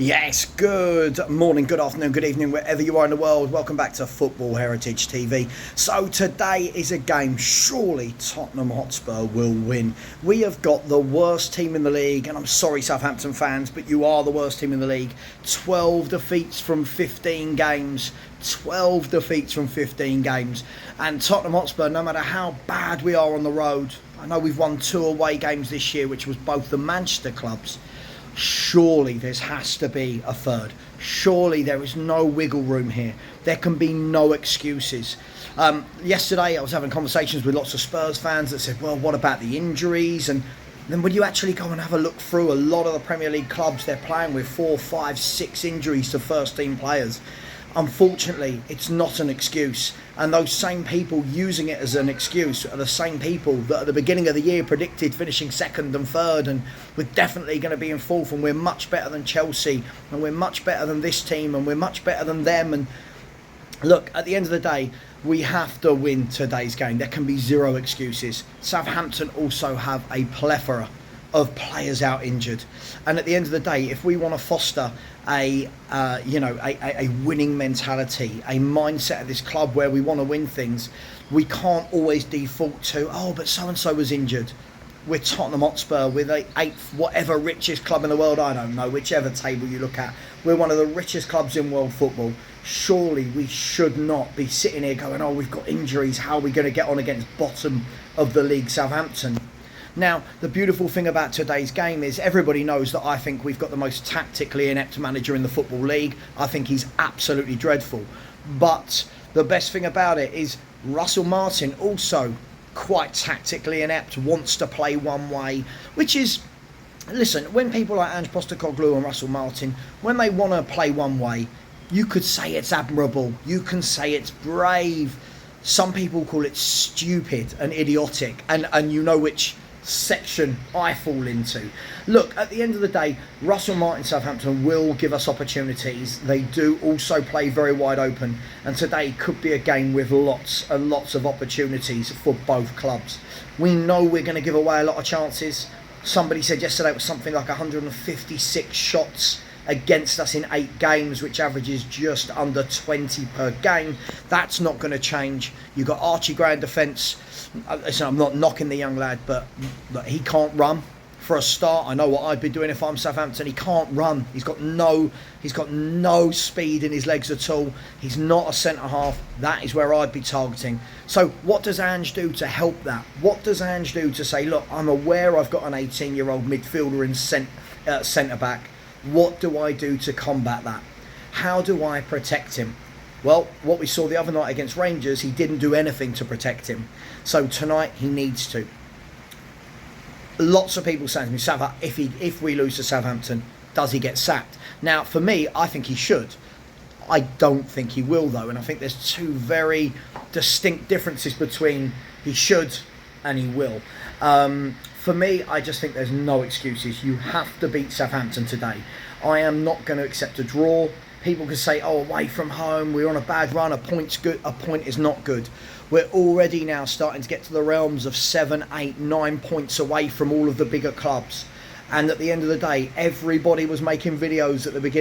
Yes, good morning, good afternoon, good evening, wherever you are in the world. Welcome back to Football Heritage TV. So today is a game surely Tottenham Hotspur will win. We have got the worst team in the league, and I'm sorry Southampton fans, but you are the worst team in the league. 12 defeats from 15 games. 12 defeats from 15 games. And Tottenham Hotspur, no matter how bad we are on the road, I know we've won 2 away games this year, which was both the Manchester clubs. Surely there has to be a third. Surely there is no wiggle room here. There can be no excuses. Yesterday I was having conversations with lots of Spurs fans that said, well, what about the injuries? And then when you actually go and have a look through a lot of the Premier League clubs, they're playing with 4, 5, 6 injuries to first team players. Unfortunately, it's not an excuse, and those same people using it as an excuse are the same people that at the beginning of the year predicted finishing second and third, and we're definitely going to be in fourth, and we're much better than Chelsea, and we're much better than this team, and we're much better than them. And look, at the end of the day, we have to win today's game. There can be zero excuses. Southampton also have a plethora of players out injured, and at the end of the day, if we want to foster a winning mentality, a mindset of this club where we want to win things, we can't always default to, oh, but so and so was injured. We're Tottenham Hotspur, we're the 8th whatever richest club in the world, I don't know, whichever table you look at, we're one of the richest clubs in world football. Surely we should not be sitting here going, oh, we've got injuries, how are we going to get on against bottom of the league Southampton? Now, the beautiful thing about today's game is everybody knows that I think we've got the most tactically inept manager in the Football League. I think he's absolutely dreadful. But the best thing about it is Russell Martin, also quite tactically inept, wants to play one way, which is, listen, when people like Ange and Russell Martin, when they want to play one way, you could say it's admirable, you can say it's brave. Some people call it stupid and idiotic, and you know which section I fall into. Look, at the end of the day, Russell Martin Southampton will give us opportunities. They do also play very wide open, and today could be a game with lots and lots of opportunities for both clubs. We know we're going to give away a lot of chances. Somebody said yesterday it was something like 156 shots against us in 8 games, which averages just under 20 per game. That's not going to change. You've got Archie Gray in defence. Listen, I'm not knocking the young lad, but he can't run. For a start, I know what I'd be doing if I'm Southampton. He can't run. He's got no speed in his legs at all. He's not a centre half. That is where I'd be targeting. So what does Ange do to help that? What does Ange do to say, look, I'm aware I've got an 18-year-old midfielder in centre back. What do I do to combat that? How do I protect him? Well, what we saw the other night against Rangers, he didn't do anything to protect him. So tonight he needs to. Lots of people saying to me, if we lose to Southampton, does he get sacked? Now, for me, I think he should. I don't think he will, though, and I think there's 2 very distinct differences between he should and he will. For me, I just think there's no excuses. You have to beat Southampton today. I am not going to accept a draw. People can say, oh, away from home, we're on a bad run, a point's good, a point is not good. We're already now starting to get to the realms of 7, 8, 9 points away from all of the bigger clubs. And at the end of the day, everybody was making videos at the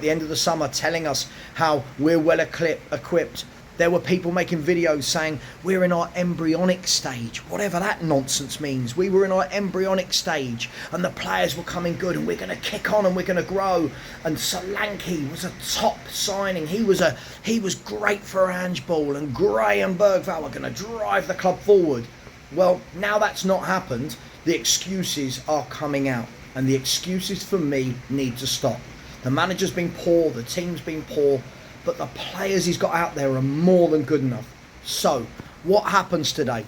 end of the summer, telling us how we're well equipped. There were people making videos saying we're in our embryonic stage, whatever that nonsense means. We were in our embryonic stage and the players were coming good and we're going to kick on and we're going to grow. And Solanke was a top signing. He was great for Ange Ball, and Gray and Bergvall are going to drive the club forward. Well, now that's not happened. The excuses are coming out, and the excuses for me need to stop. The manager's been poor, the team's been poor, but the players he's got out there are more than good enough. So, what happens today?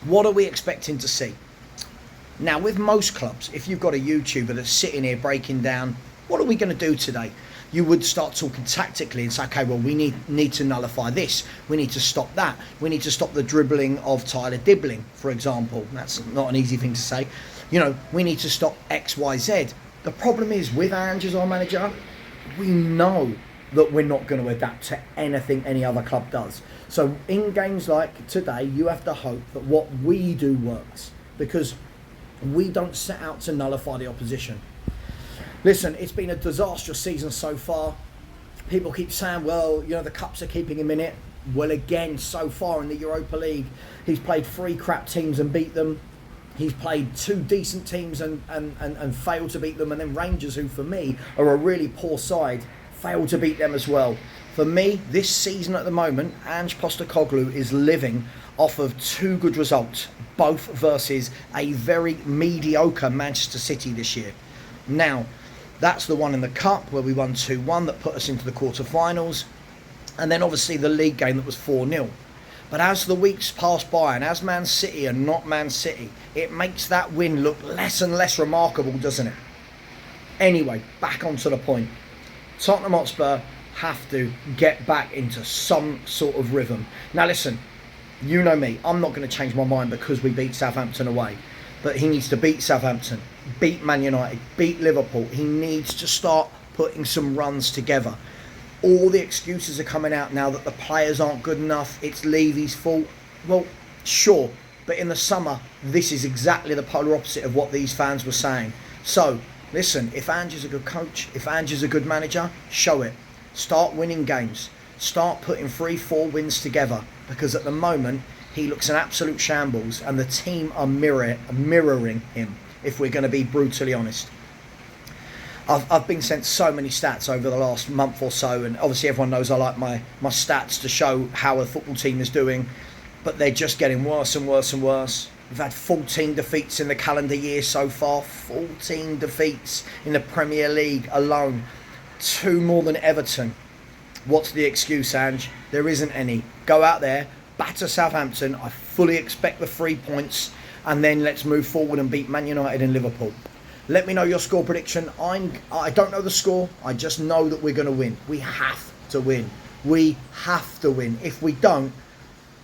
What are we expecting to see? Now, with most clubs, if you've got a YouTuber that's sitting here breaking down, what are we going to do today? You would start talking tactically and say, okay, well, we need to nullify this. We need to stop that. We need to stop the dribbling of Tyler Dibbling, for example. That's not an easy thing to say. We need to stop X, Y, Z. The problem is, with Ange as our manager, we know that we're not going to adapt to anything any other club does. So in games like today, you have to hope that what we do works, because we don't set out to nullify the opposition. Listen, it's been a disastrous season so far. People keep saying, well, the cups are keeping him in it. Well, again, so far in the Europa League, he's played 3 crap teams and beat them. He's played 2 decent teams and failed to beat them. And then Rangers, who for me are a really poor side, failed to beat them as well. For me, this season at the moment, Ange Postecoglou is living off of 2 good results, both versus a very mediocre Manchester City this year. Now, that's the one in the Cup where we won 2-1 that put us into the quarterfinals. And then obviously the league game that was 4-0. But as the weeks pass by and as Man City are not Man City, it makes that win look less and less remarkable, doesn't it? Anyway, back onto the point. Tottenham Hotspur have to get back into some sort of rhythm. Now listen, you know me, I'm not going to change my mind because we beat Southampton away. But he needs to beat Southampton, beat Man United, beat Liverpool. He needs to start putting some runs together. All the excuses are coming out now that the players aren't good enough, it's Levy's fault. Well, sure, but in the summer, this is exactly the polar opposite of what these fans were saying. So, listen, if Ange is a good coach, if Ange is a good manager, show it. Start winning games. Start putting 3-4 wins together. Because at the moment, he looks an absolute shambles and the team are mirroring him, if we're going to be brutally honest. I've been sent so many stats over the last month or so, and obviously everyone knows I like my stats to show how a football team is doing, but they're just getting worse and worse and worse. We've had 14 defeats in the calendar year so far, 14 defeats in the Premier League alone, 2 more than Everton. What's the excuse, Ange? There isn't any. Go out there, batter Southampton. I fully expect the 3 points, and then let's move forward and beat Man United and Liverpool. Let me know your score prediction. I don't know the score. I just know that we're going to win. We have to win. We have to win. If we don't,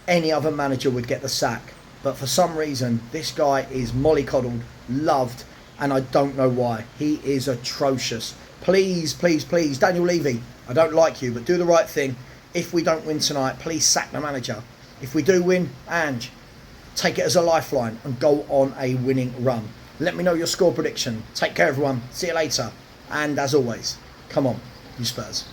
any other manager would get the sack. But for some reason, this guy is mollycoddled, loved, and I don't know why. He is atrocious. Please, please, please, Daniel Levy, I don't like you, but do the right thing. If we don't win tonight, please sack the manager. If we do win, Ange, take it as a lifeline and go on a winning run. Let me know your score prediction. Take care, everyone. See you later. And as always, come on, you Spurs.